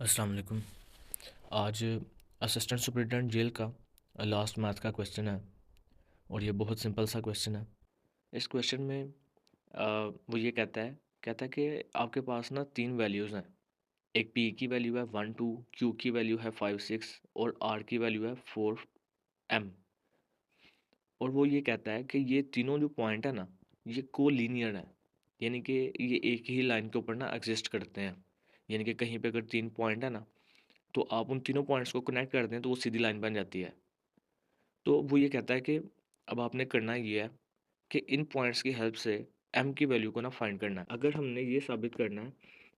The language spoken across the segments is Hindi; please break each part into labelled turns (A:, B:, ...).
A: अस्सलाम वालेकुम। आज असिस्टेंट सुपरिटेंडेंट जेल का लास्ट मैथ का क्वेश्चन है और ये बहुत सिंपल सा क्वेश्चन है। इस क्वेश्चन में वो ये कहता है कि आपके पास ना तीन वैल्यूज़ हैं। एक पी की वैल्यू है 1 2, क्यू की वैल्यू है 5 6 और आर की वैल्यू है 4 m। और वो ये कहता है कि ये तीनों जो पॉइंट है ना, ये कोलिनियर है, यानी कि ये एक ही लाइन के ऊपर ना एग्जिस्ट करते हैं। यानी कि कहीं पे अगर तीन पॉइंट है ना, तो आप उन तीनों पॉइंट्स को कनेक्ट कर दें तो वो सीधी लाइन बन जाती है। तो वो ये कहता है कि अब आपने करना ये है कि इन पॉइंट्स की हेल्प से एम की वैल्यू को ना फाइंड करना है। अगर हमने ये साबित करना है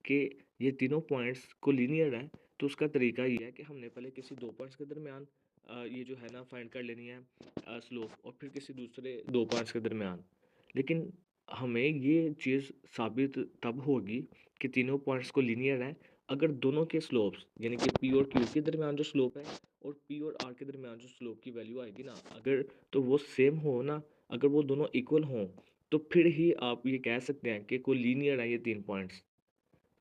A: कि ये तीनों पॉइंट्स को लीनियर है, तो उसका तरीका ये है कि हमने पहले किसी दो पॉइंट्स के दरमियान ये जो है ना फाइंड कर लेनी है स्लोप, और फिर किसी दूसरे दो पॉइंट्स के दरमियान। लेकिन हमें ये चीज़ साबित तब होगी कि तीनों पॉइंट्स को लीनियर है अगर दोनों के स्लोप्स, यानी कि पी और क्यू के दरमियान जो स्लोप है और पी और आर के दरमियान जो स्लोप की वैल्यू आएगी ना, अगर तो वो सेम हो ना, अगर वो दोनों इक्वल हों, तो फिर ही आप ये कह सकते हैं कि कोई लीनियर है ये तीन पॉइंट्स।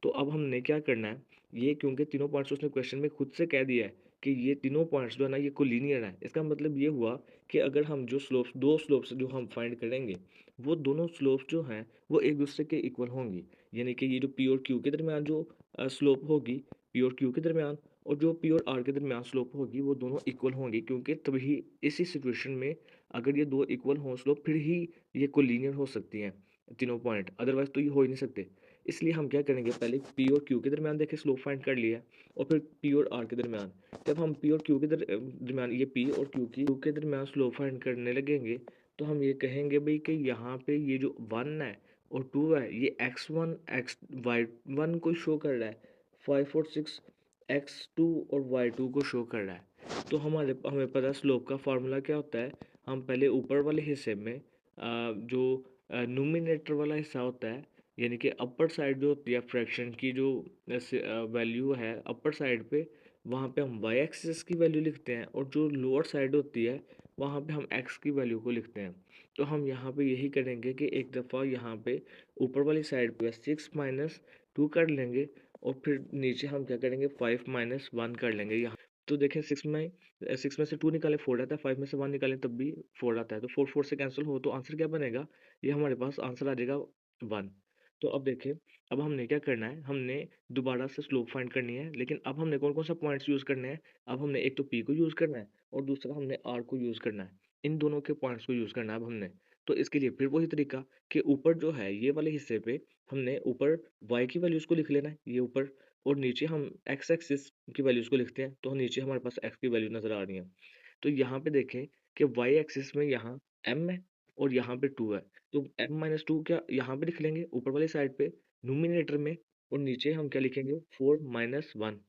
A: तो अब हमने क्या करना है, ये क्योंकि तीनों पॉइंट्स उसने क्वेश्चन में खुद से कह दिया है कि ये तीनों पॉइंट्स जो है ना ये कोलिनियर है, इसका मतलब ये हुआ कि अगर हम जो स्लोप्स, दो स्लोप्स जो हम फाइंड करेंगे, वो दोनों स्लोप्स जो हैं वो एक दूसरे के इक्वल होंगी। यानी कि ये जो पी और क्यू के दरमियान जो स्लोप होगी, पी और क्यू के दरमियान, और जो पी और आर के दरमियान स्लोप होगी, वो दोनों इक्वल होंगी, क्योंकि तभी इसी सिचुएशन में अगर ये दो इक्वल हों स्लोप, फिर ही ये कोलिनियर हो सकती हैं तीनों पॉइंट, अदरवाइज तो ये हो ही नहीं सकते। इसलिए हम क्या करेंगे, पहले पी और क्यू के दरमियान देखें स्लोप फाइंड कर लिया, और फिर पी और आर के दरमियान। जब हम पी और क्यू के दरमियान, ये पी और क्यू के दरमियान स्लोप फाइंड करने लगेंगे, तो हम ये कहेंगे भाई कि यहाँ पे ये जो 1 है और 2 है, ये x1 x y1 को शो कर रहा है, 5 और 6 x2 और y2 को शो कर रहा है। तो हमें पता है स्लोप का फार्मूला क्या होता है। हम पहले ऊपर वाले हिस्से में जो न्यूमिनेटर वाला हिस्सा होता है, यानी कि अपर साइड जो होती है फ्रैक्शन की, जो वैल्यू है अपर साइड पे, वहाँ पे हम वाई एक्सिस की वैल्यू लिखते हैं, और जो लोअर साइड होती है वहाँ पे हम एक्स की वैल्यू को लिखते हैं। तो हम यहाँ पे यही करेंगे कि एक दफ़ा यहाँ पे ऊपर वाली साइड पे 6 - 2 कर लेंगे, और फिर नीचे हम क्या करेंगे, 5 - 1 कर लेंगे यहाँ। तो देखें, सिक्स में से 2 निकालें 4 आता है, 5 में से 1 निकालें तब भी 4 आता है, तो 4 से कैंसिल हो, तो आंसर क्या बनेगा, ये हमारे पास आंसर आ जाएगा 1। तो अब देखें, अब हमने क्या करना है, हमने दोबारा से स्लोप फाइंड करनी है, लेकिन अब हमने कौन कौन सा पॉइंट्स यूज़ करने हैं। अब हमने एक तो पी को यूज़ करना है, और दूसरा हमने आर को यूज़ करना है। इन दोनों के पॉइंट्स को यूज़ करना है अब हमने। तो इसके लिए फिर वही तरीका कि ऊपर जो है ये वाले हिस्से पे हमने ऊपर वाई की वैल्यूज़ को लिख लेना है, ये ऊपर, और नीचे हम एक्स एक्सिस की वैल्यूज़ को लिखते हैं, तो नीचे हमारे पास एक्स की वैल्यू नज़र आ रही है। तो यहाँ पे देखें कि वाई एक्सिस में यहाँ एम है और यहाँ पे 2 है, तो m - 2 क्या यहाँ पे लिख लेंगे ऊपर वाली साइड पे न्यूमिनेटर में, और नीचे हम क्या लिखेंगे, 4 - 1।